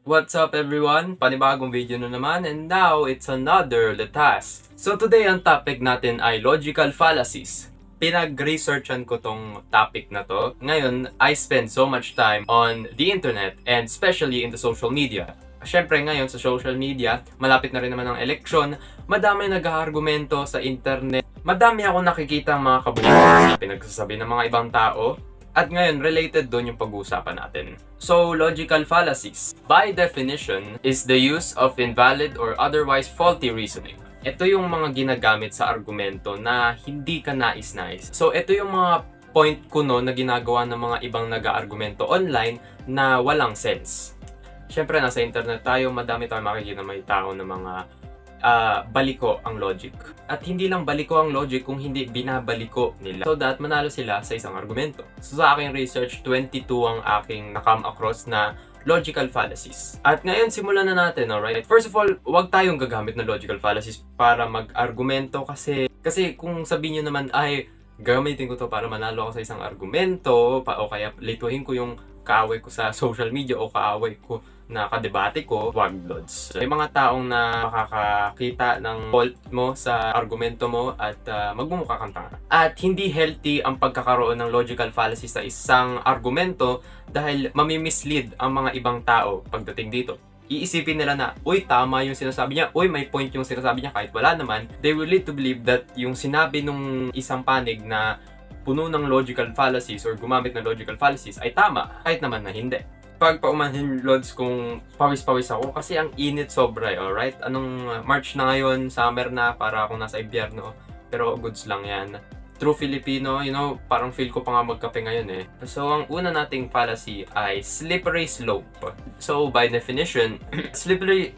What's up everyone? Panibagong video na naman and now it's another LTAS. So today ang topic natin ay logical fallacies. Pinag-researchan ko tong topic na to. Ngayon, I spend so much time on the internet and especially in the social media. Siyempre ngayon sa social media, malapit na rin naman ang eleksyon, madami nag-aargumento sa internet. Madami ako nakikita ang mga kabutihan na pinagsasabi ng mga ibang tao. At ngayon, related doon yung pag-uusapan natin. So, logical fallacies, by definition, is the use of invalid or otherwise faulty reasoning. Ito yung mga ginagamit sa argumento na hindi ka nais-nais. So, ito yung mga point kuno na ginagawa ng mga ibang nag-aargumento online na walang sense. Siyempre, nasa internet tayo, madami tayong makikita may tao na mga baliko ang logic. At hindi lang baliko ang logic kung hindi binabaliko nila. So that manalo sila sa isang argumento. So sa aking research, 22 ang aking nakam across na logical fallacies. At ngayon, simulan na natin, alright? First of all, huwag tayong gagamit ng logical fallacies para mag-argumento kasi kung sabihin nyo naman, ay, gagamitin ko to para manalo ako sa isang argumento o kaya lituhin ko yung kaaway ko sa social media o kaaway ko na kadebate ko, wag lods. May mga taong na makakakita ng fault mo sa argumento mo at magmumukha kang tanga. At hindi healthy ang pagkakaroon ng logical fallacy sa isang argumento dahil mamimislead ang mga ibang tao pagdating dito. Iisipin nila na, uy, tama yung sinasabi niya, uy, may point yung sinasabi niya kahit wala naman. They will lead to believe that yung sinabi nung isang panig na puno ng logical fallacies or gumamit ng logical fallacies ay tama, kahit naman na hindi. Pag paumanhin lods kung pawis-pawis ako kasi ang init sobra, alright? Anong March na ngayon, summer na, para akong nasa impyerno. Pero goods lang yan. True Filipino, you know, parang feel ko pa nga magkape ngayon eh. So ang una nating fallacy ay slippery slope. So by definition, a slippery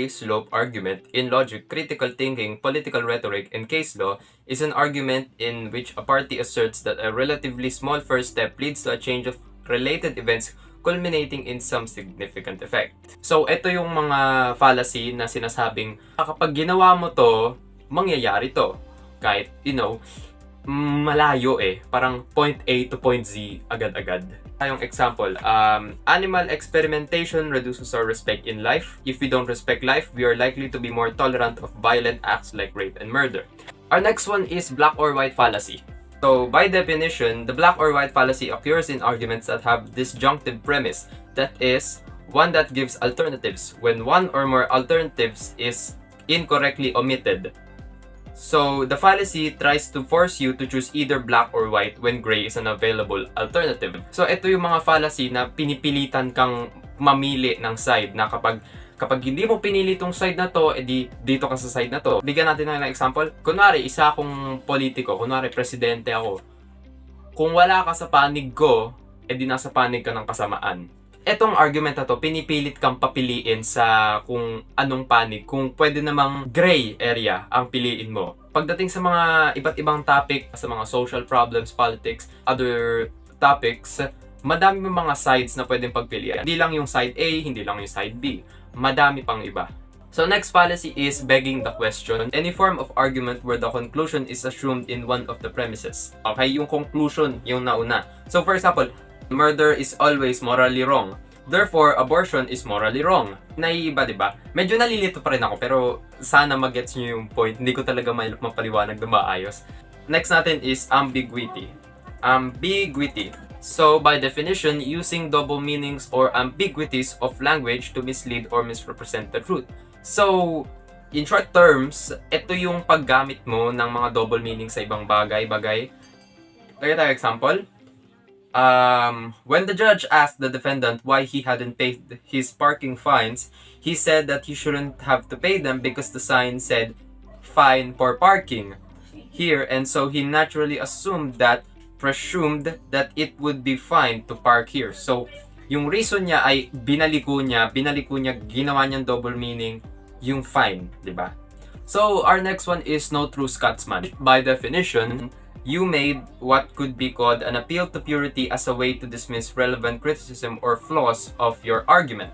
slope argument in logic, critical thinking, political rhetoric, and case law is an argument in which a party asserts that a relatively small first step leads to a change of related events culminating in some significant effect. So, ito yung mga fallacy na sinasabing kapag ginawa mo to, mangyayari to. Kahit, you know, malayo eh. Parang point A to point Z agad-agad. Tayong example, animal experimentation reduces our respect in life. If we don't respect life, we are likely to be more tolerant of violent acts like rape and murder. Our next one is black or white fallacy. So, by definition, the black or white fallacy occurs in arguments that have disjunctive premise. That is, one that gives alternatives when one or more alternatives is incorrectly omitted. So, the fallacy tries to force you to choose either black or white when gray is an available alternative. So, ito yung mga fallacy na pinipilitan kang mamili ng side na kapag hindi mo pinili tong side na to, edi dito ka sa side na to. Bigyan natin ng example. Kunwari, isa akong politiko, kunwari presidente ako. Kung wala ka sa panig ko, edi nasa panig ka ng kasamaan. Etong argument na to, pinipilit kang papiliin sa kung anong panig, kung pwede namang gray area ang piliin mo. Pagdating sa mga iba't ibang topic, sa mga social problems, politics, other topics, madami mga sides na pwedeng pagpilian. Hindi lang yung side A, hindi lang yung side B. Madami pang iba. So next fallacy is begging the question. Any form of argument where the conclusion is assumed in one of the premises. Okay, yung conclusion, yung nauna. So for example, murder is always morally wrong. Therefore, abortion is morally wrong. Naiiba, di ba? Medyo nalilito pa rin ako, pero sana mag-gets nyo yung point. Hindi ko talaga mapaliwanag na maayos. Next natin is ambiguity. Ambiguity. So, by definition, using double meanings or ambiguities of language to mislead or misrepresent the truth. So, in short terms, ito yung paggamit mo ng mga double meanings sa ibang bagay-bagay. Lagay tayo example. When the judge asked the defendant why he hadn't paid his parking fines, he said that he shouldn't have to pay them because the sign said, "Fine for parking" here, and so he naturally presumed that it would be fine to park here. So, yung reason niya ay binaliko niya, ginawa niyang double meaning yung fine, di ba? So, our next one is no true Scotsman. By definition, you made what could be called an appeal to purity as a way to dismiss relevant criticism or flaws of your argument.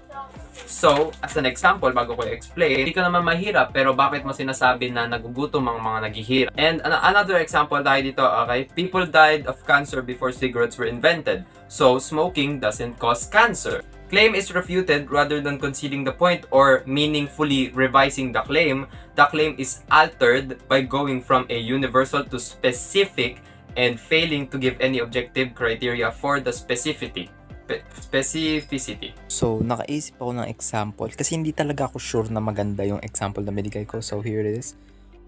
So, as an example, bago ko i-explain, hindi ka naman mahirap, pero bakit mo sinasabi na nagugutom ang mga naghihirap? And another example tayo dito, okay? People died of cancer before cigarettes were invented. So, smoking doesn't cause cancer. claim is refuted rather than conceding the point or meaningfully revising the claim is altered by going from a universal to specific and failing to give any objective criteria for the specificity. So, nakaisip ako ng example kasi hindi talaga ako sure na maganda yung example na binigay ko. So, here it is.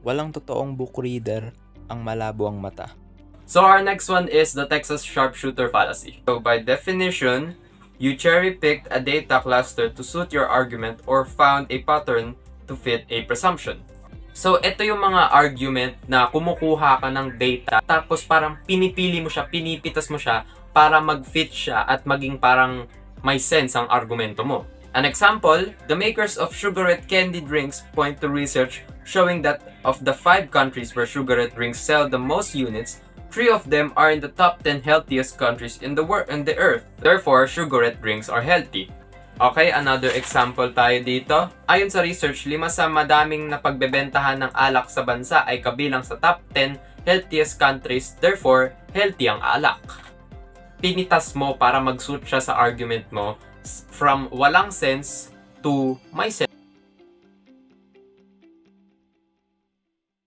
Walang totoong book reader ang malabo ang mata. So, our next one is the Texas Sharpshooter Fallacy. So, by definition, you cherry-picked a data cluster to suit your argument or found a pattern to fit a presumption. So, ito yung mga argument na kumukuha ka ng data tapos parang pinipili mo siya, pinipitas mo siya para mag-fit siya at maging parang may sense ang argumento mo. An example, the makers of sugarette candy drinks point to research showing that of the 5 countries where sugarette drinks sell the most units, 3 of them are in the top 10 healthiest countries in the earth. Therefore, sugarette drinks are healthy. Okay, another example tayo dito. Ayon sa research, 5 sa madaming napagbebentahan ng alak sa bansa ay kabilang sa top 10 healthiest countries. Therefore, healthy ang alak. Pinitas mo para mag-suit siya sa argument mo from walang sense to may sense.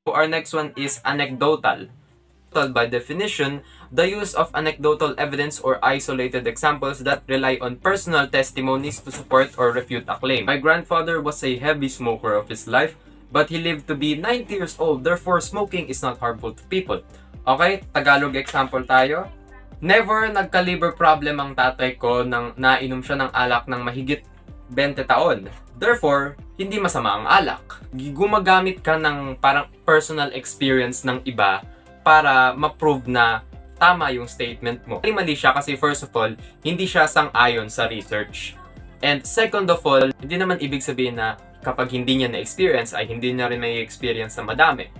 Our next one is anecdotal. By definition, the use of anecdotal evidence or isolated examples that rely on personal testimonies to support or refute a claim. My grandfather was a heavy smoker of his life, but he lived to be 90 years old. Therefore, smoking is not harmful to people. Okay, Tagalog example tayo. Never nagka-liver problem ang tatay ko nang nainom siya ng alak ng mahigit 20 taon. Therefore, hindi masama ang alak. Gumagamit ka ng parang personal experience ng iba para ma-prove na tama yung statement mo. Mali siya kasi first of all, hindi siya sang-ayon sa research. And second of all, hindi naman ibig sabihin na kapag hindi niya na-experience ay hindi niya rin may experience na madami.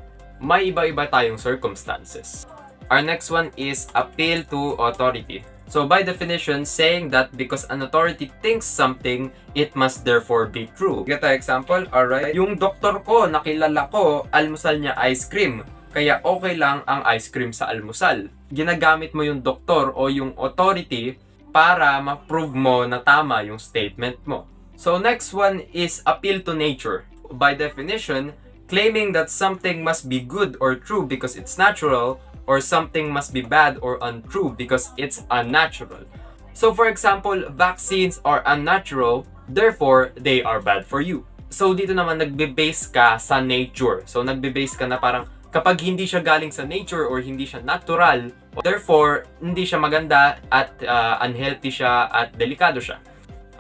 May iba-iba tayong circumstances. Our next one is appeal to authority. So by definition, saying that because an authority thinks something, it must therefore be true. Get an example? Alright. Yung doktor ko, nakilala ko, almusal niya ice cream. Kaya okay lang ang ice cream sa almusal. Ginagamit mo yung doktor o yung authority para ma-prove mo na tama yung statement mo. So next one is appeal to nature. By definition, claiming that something must be good or true because it's natural, or something must be bad or untrue because it's unnatural. So for example, vaccines are unnatural, therefore they are bad for you. So dito naman nagbe-base ka sa nature. So nagbe-base ka na parang kapag hindi siya galing sa nature or hindi siya natural, therefore hindi siya maganda at unhealthy siya at delikado siya.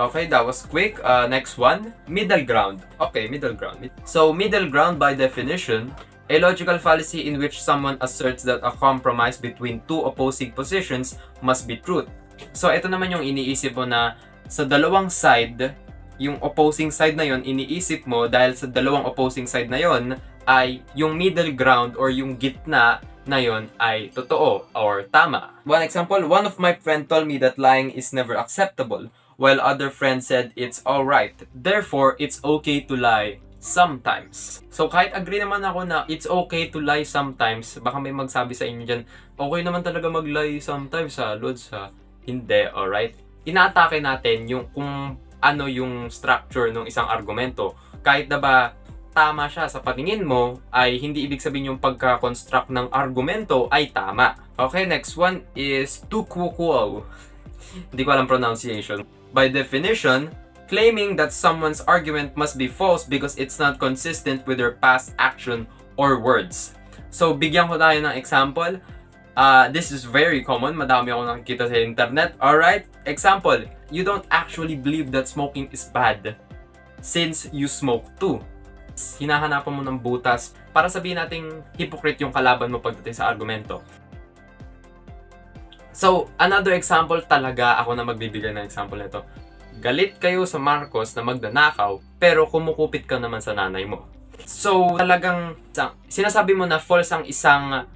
Okay, that was quick. Next one, middle ground. Okay, middle ground. So middle ground by definition, a logical fallacy in which someone asserts that a compromise between two opposing positions must be truth. So ito naman yung iniisip mo na sa dalawang side, yung opposing side na yon iniisip mo dahil sa dalawang opposing side na yon ay yung middle ground or yung gitna na yon ay totoo or tama. One example, one of my friends told me that lying is never acceptable, while other friends said it's alright. Therefore, it's okay to lie sometimes. So kahit agree naman ako na it's okay to lie sometimes, baka may magsabi sa inyo dyan, okay naman talaga mag-lie sometimes ha, Lods ha. Hindi, alright? Inaatake natin yung kung ano yung structure ng isang argumento. Kahit na ba tama siya sa patingin mo, ay hindi ibig sabihin yung pagka-construct ng argumento ay tama. Okay, next one is tukwo. Hindi ko alam pronunciation. By definition, claiming that someone's argument must be false because it's not consistent with their past action or words. So, bigyan ko tayo ng example. This is very common. Madami ako nakikita sa internet. Alright? Example, you don't actually believe that smoking is bad since you smoke too. Hinahanapan mo ng butas para sabihin nating hypocrite yung kalaban mo pagdating sa argumento. So, another example talaga ako na magbibigay ng example nito. Galit kayo sa Marcos na magnanakaw, pero kumukupit ka naman sa nanay mo. So, talagang sinasabi mo na false ang isang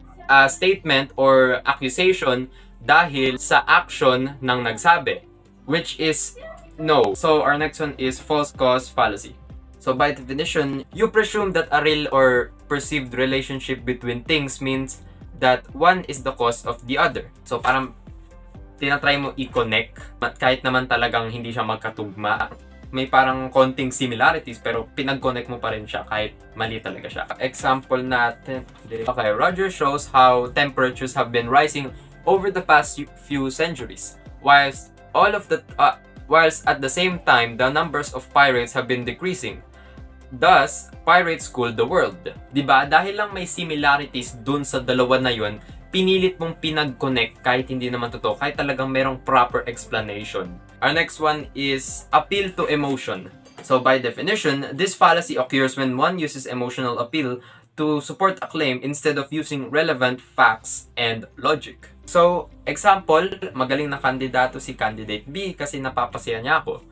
statement or accusation dahil sa action ng nagsabi, which is no. So, our next one is false cause fallacy. So, by definition, you presume that a real or perceived relationship between things means that one is the cause of the other. So, parang tinatry mo i-connect, kahit naman talagang hindi siya magkatugma. May parang konting similarities pero pinag-connect mo pa rin siya kahit mali talaga siya. Example natin. Okay, Roger shows how temperatures have been rising over the past few centuries, whilst at the same time the numbers of pirates have been decreasing. Thus, pirates cooled the world. Diba? Dahil lang may similarities dun sa dalawa na yun, pinilit mong pinag-connect kahit hindi naman totoo, kahit talagang merong proper explanation. Our next one is appeal to emotion. So by definition, this fallacy occurs when one uses emotional appeal to support a claim instead of using relevant facts and logic. So, example, magaling na kandidato si candidate B kasi napapasaya niya ako.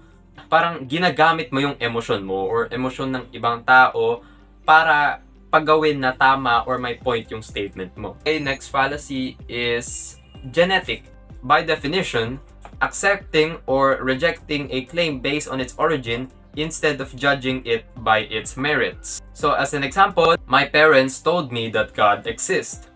Parang ginagamit mo yung emosyon mo or emosyon ng ibang tao para paggawin na tama or may point yung statement mo. Okay, next fallacy is genetic. By definition, accepting or rejecting a claim based on its origin instead of judging it by its merits. So as an example, my parents told me that God exists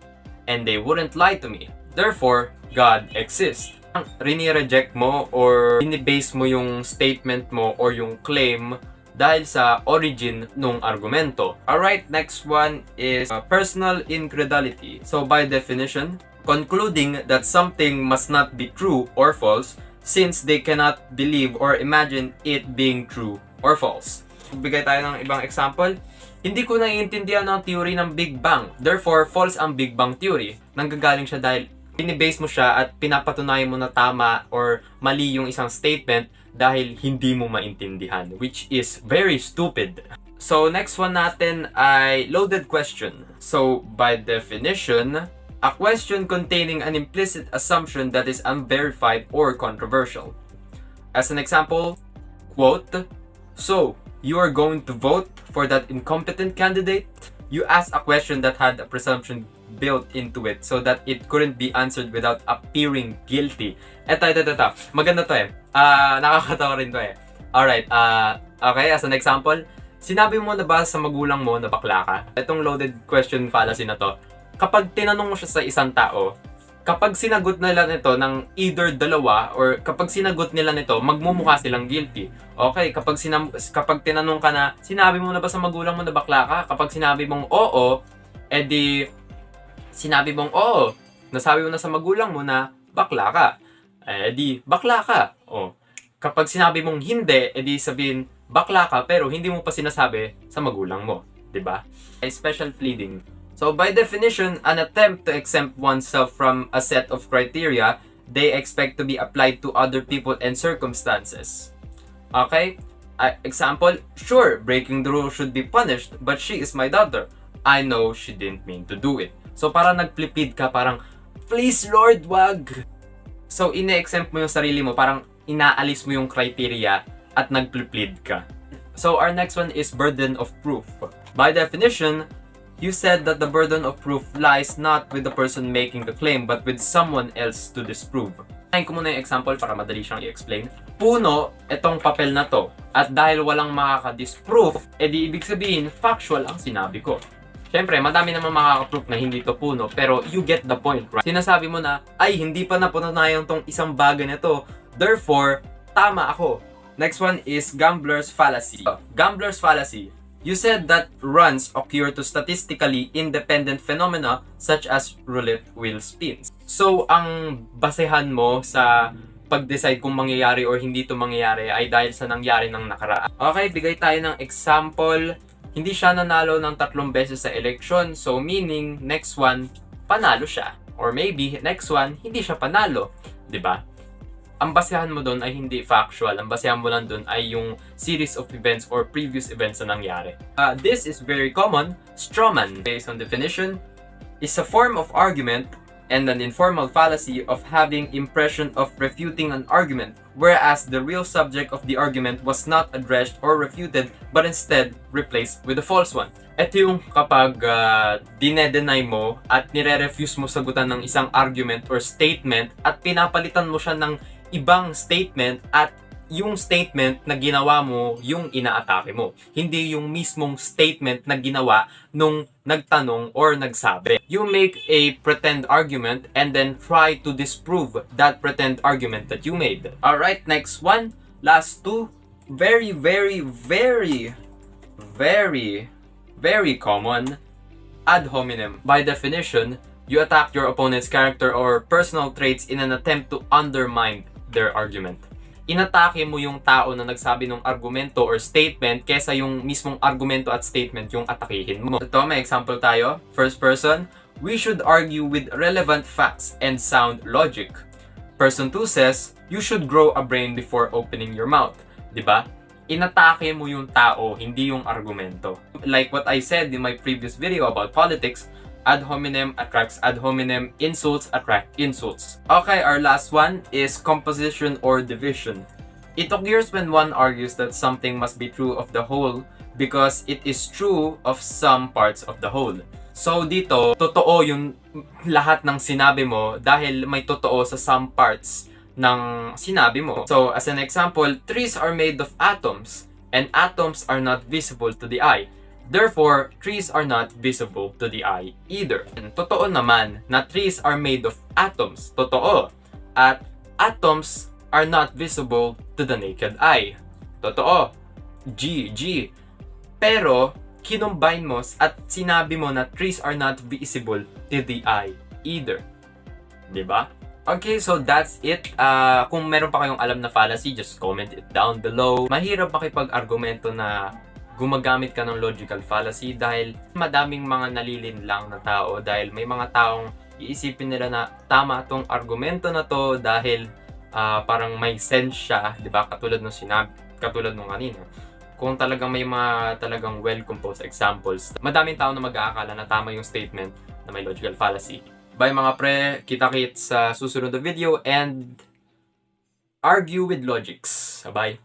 and they wouldn't lie to me. Therefore, God exists. Rini-reject mo or binibase mo yung statement mo or yung claim dahil sa origin nung argumento. Alright, next one is personal incredality. So by definition, concluding that something must not be true or false since they cannot believe or imagine it being true or false. Bigay tayo ng ibang example. Hindi ko naiintindihan ang theory ng Big Bang. Therefore, false ang Big Bang theory. Nanggagaling siya dahil binibase mo siya at pinapatunayan mo na tama or mali yung isang statement dahil hindi mo maintindihan, which is very stupid. So, next one natin ay loaded question. So, by definition, a question containing an implicit assumption that is unverified or controversial. As an example, quote, "So, you are going to vote for that incompetent candidate?" You ask a question that had a presumption built into it so that it couldn't be answered without appearing guilty. Eto. Maganda to eh. Nakakatawa rin to eh. Alright, okay, as an example, sinabi mo na ba sa magulang mo na bakla ka? Itong loaded question fallacy na to, kapag tinanong mo siya sa isang tao, kapag sinagot nila nito ng either dalawa or kapag sinagot nila nito, magmumukha silang guilty. Okay, kapag tinanong ka na, sinabi mo na ba sa magulang mo na bakla ka? Kapag sinabi mong oo, edi sinabi mong oo, nasabi mo na sa magulang mo na bakla ka. Edi bakla ka. Oh. Kapag sinabi mong hindi, edi sabihin bakla ka pero hindi mo pa sinasabi sa magulang mo, 'di ba? Special pleading. So by definition, an attempt to exempt oneself from a set of criteria they expect to be applied to other people and circumstances. Okay? Example, sure, breaking the rule should be punished, but she is my daughter. I know she didn't mean to do it. So parang nagplipid ka, parang, please Lord, wag! So ine-exempt mo yung sarili mo, parang inaalis mo yung criteria at nagplipid ka. So our next one is burden of proof. By definition, you said that the burden of proof lies not with the person making the claim but with someone else to disprove. Kain ko muna yung example para madali siyang i-explain. Puno, itong papel na to. At dahil walang makaka-disprove, edi ibig sabihin, factual ang sinabi ko. Siyempre, madami naman makaka-proof na hindi to puno, pero you get the point, right? Sinasabi mo na, ay, hindi pa napatunayan tong isang bagay na to, therefore, tama ako. Next one is gambler's fallacy. Gambler's fallacy. You said that runs occur to statistically independent phenomena such as roulette wheel spins. So, ang basehan mo sa pag-decide kung mangyayari or hindi to mangyayari ay dahil sa nangyari ng nakaraan. Okay, bigay tayo ng example. Hindi siya nanalo ng 3 beses sa eleksyon, so meaning next one, panalo siya. Or maybe next one, hindi siya panalo. 'Di ba? Ang basehan mo doon ay hindi factual. Ang basehan mo lang doon ay yung series of events or previous events na nangyari. This is very common. Strawman, based on definition, is a form of argument and an informal fallacy of having impression of refuting an argument, whereas the real subject of the argument was not addressed or refuted, but instead replaced with a false one. Ito yung kapag dinedenay mo at nire-refuse mo sagutan ng isang argument or statement at pinapalitan mo siya ng ibang statement at yung statement na ginawa mo yung inaatake mo. Hindi yung mismong statement na ginawa nung nagtanong or nagsabi. You make a pretend argument and then try to disprove that pretend argument that you made. Alright, next one. Last two. Very, very, very, very, very common. Ad hominem. By definition, you attack your opponent's character or personal traits in an attempt to undermine their argument. Inatake mo yung tao na nagsabi ng argumento or statement kesa yung mismong argumento at statement yung atakihin mo. Ito, may example tayo. First person, we should argue with relevant facts and sound logic. Person 2 says, you should grow a brain before opening your mouth. Diba? Inatake mo yung tao, hindi yung argumento. Like what I said in my previous video about politics, ad hominem attracts ad hominem, insults attract insults. Okay, our last one is composition or division. It occurs when one argues that something must be true of the whole because it is true of some parts of the whole. So dito, totoo yung lahat ng sinabi mo dahil may totoo sa some parts ng sinabi mo. So as an example, trees are made of atoms and atoms are not visible to the eye. Therefore, trees are not visible to the eye either. Totoo naman na trees are made of atoms. Totoo. At atoms are not visible to the naked eye. Totoo. G. Pero, kinumbine mo at sinabi mo na trees are not visible to the eye either. Diba? Okay, so that's it. Kung meron pa kayong alam na fallacy, just comment it down below. Mahirap makipag-argumento na gumagamit ka ng logical fallacy dahil madaming mga nalilinlang na tao, dahil may mga taong iisipin nila na tama tong argumento na to dahil parang may sense siya, 'di ba? Katulad nung kanina. Kung talagang may mga talagang well-composed examples, madaming tao na mag-aakala na tama yung statement na may logical fallacy. Bye mga pre, kita-kits sa susunod na video and argue with logics. Bye.